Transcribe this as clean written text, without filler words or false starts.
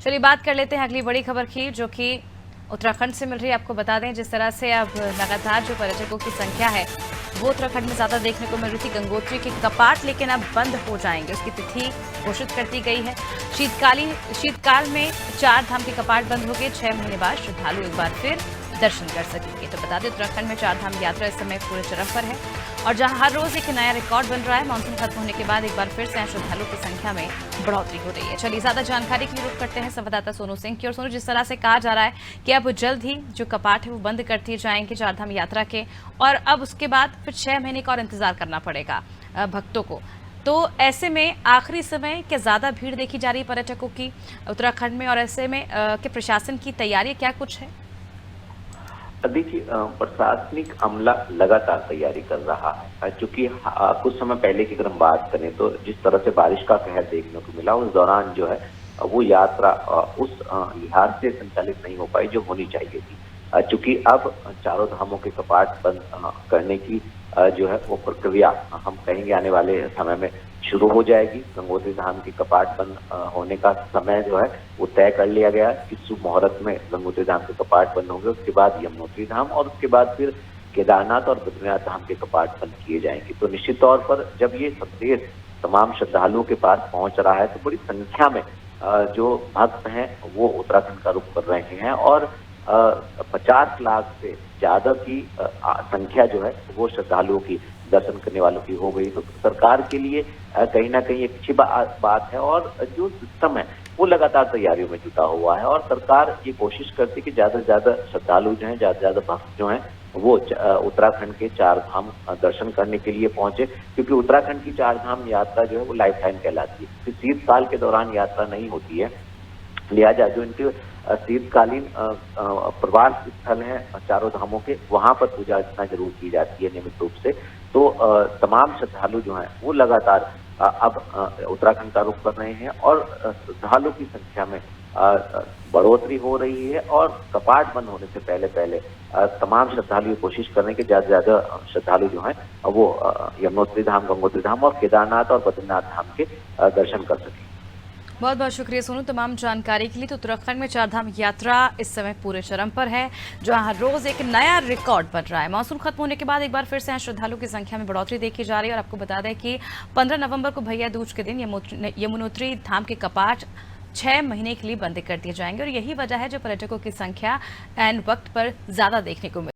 चलिए बात कर लेते हैं अगली बड़ी खबर की, जो कि उत्तराखंड से मिल रही है। आपको बता दें, जिस तरह से अब लगातार जो पर्यटकों की संख्या है वो उत्तराखंड में ज्यादा देखने को मिल रही थी। गंगोत्री के कपाट लेकिन अब बंद हो जाएंगे, उसकी तिथि घोषित कर दी गई है। शीतकाल में 4 धाम के कपाट बंद हो गए। 6 महीने बाद श्रद्धालु एक बार फिर दर्शन कर सकेंगे। तो बता दें, उत्तराखंड में 4 धाम यात्रा इस समय पूरे चरम पर है और जहां हर रोज एक नया रिकॉर्ड बन रहा है। मानसून खत्म होने के बाद एक बार फिर से श्रद्धालुओं की संख्या में बढ़ोतरी हो रही है। चलिए ज्यादा जानकारी के लिए रुख करते हैं संवाददाता सोनू सिंह की। और सोनू, जिस तरह से कहा जा रहा है कि अब जल्द ही जो कपाट है वो बंद कर दिए जाएंगे 4 धाम यात्रा के, और अब उसके बाद फिर 6 महीने का और इंतजार करना पड़ेगा भक्तों को। तो ऐसे में आखिरी समय क्या ज्यादा भीड़ देखी जा रही है पर्यटकों की उत्तराखंड में, और ऐसे में के प्रशासन की तैयारी क्या कुछ है? देखिए, प्रशासनिक अमला लगातार तैयारी कर रहा है, क्योंकि कुछ समय पहले की अगर हम बात करें तो जिस तरह से बारिश का कहर देखने को मिला, उस दौरान जो है वो यात्रा उस लिहाज से संचालित नहीं हो पाई जो होनी चाहिए थी। चूंकि अब चारों धामों के कपाट बंद करने की जो है वो प्रक्रिया हम कहेंगे आने वाले समय में शुरू हो जाएगी। गंगोत्री धाम के कपाट बंद होने का समय जो है वो तय कर लिया गया है कि शुभ मुहूर्त में गंगोत्री धाम के कपाट बंद होंगे। उसके बाद यमुनोत्री धाम और उसके बाद फिर केदारनाथ और बद्रीनाथ धाम के कपाट बंद किए जाएंगे। तो निश्चित तौर पर जब ये संदेश तमाम श्रद्धालुओं के पास पहुंच रहा है तो बड़ी संख्या में जो भक्त हैं वो उत्तराखंड का रुख कर रहे हैं और 50 लाख से ज्यादा की संख्या जो है वो श्रद्धालुओं की दर्शन करने वालों की हो गई। तो सरकार के लिए कहीं ना कहीं एक अच्छी बात है और जो सिस्टम है वो लगातार तैयारियों में जुटा हुआ है और सरकार ये कोशिश करती है कि ज्यादा से ज्यादा श्रद्धालु जो हैं, ज्यादा से ज्यादा भक्त जो हैं वो उत्तराखंड के 4 धाम दर्शन करने के लिए पहुंचे, क्योंकि उत्तराखंड की 4 धाम यात्रा जो है वो लाइफ टाइम कहलाती है। शीतकाल के दौरान यात्रा नहीं होती है, लिहाजा जो इनके शीतकालीन प्रवास स्थल है चारों धामों के, वहां पर पूजा अर्चना जरूर की जाती है नियमित रूप से। तो तमाम श्रद्धालु जो हैं वो लगातार अब उत्तराखंड का रुख कर रहे हैं और श्रद्धालु की संख्या में बढ़ोतरी हो रही है और कपाट बंद होने से पहले पहले तमाम श्रद्धालु कोशिश कर रहे हैं कि ज्यादा से ज्यादा श्रद्धालु जो हैं वो यमुनोत्री धाम, गंगोत्री धाम और केदारनाथ और बद्रीनाथ धाम के दर्शन कर सकें। बहुत बहुत शुक्रिया सोनू तमाम जानकारी के लिए। तो उत्तराखंड में 4 धाम यात्रा इस समय पूरे चरम पर है, जहां हर रोज एक नया रिकॉर्ड बन रहा है। मानसून खत्म होने के बाद एक बार फिर से श्रद्धालुओं की संख्या में बढ़ोतरी देखी जा रही है। और आपको बता दें कि 15 नवंबर को भैया दूज के दिन यमुनोत्री धाम के कपाट 6 महीने के लिए बंद कर दिए जाएंगे और यही वजह है जो पर्यटकों की संख्या एंड वक्त पर ज्यादा देखने को मिली।